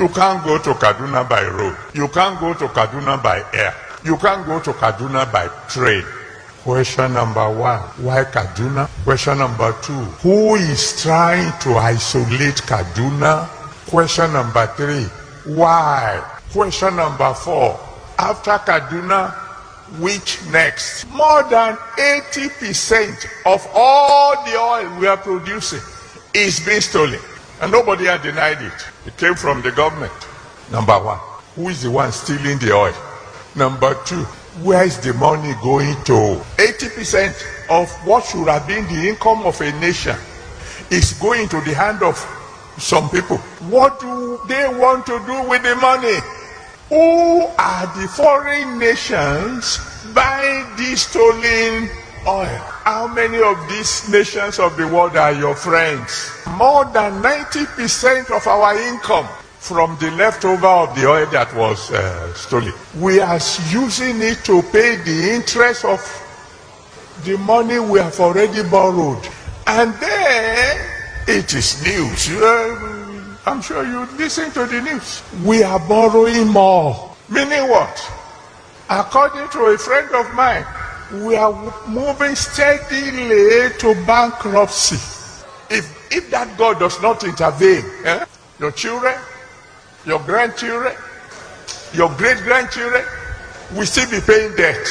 You can't go to Kaduna by road. You can't go to Kaduna by air. You can't go to Kaduna by train. Question number one, why Kaduna? Question number two, who is trying to isolate Kaduna? Question number three, why? Question number four, after Kaduna, which next? More than 80% of all the oil we are producing is being stolen. And nobody has denied it. It came from the government. Number one, who is the one stealing the oil? Number two, where is the money going to? 80% of what should have been the income of a nation is going to the hand of some people. What do they want to do with the money? Who are the foreign nations buying this stolen oil? How many of these nations of the world are your friends? More than 90% of our income from the leftover of the oil that was stolen, we are using it to pay the interest of the money we have already borrowed. And then it is news. I'm sure you listen to the news. We are borrowing more. Meaning what? According to a friend of mine, we are moving steadily to bankruptcy. If that God does not intervene, your children, your grandchildren, your great-grandchildren will still be paying debt.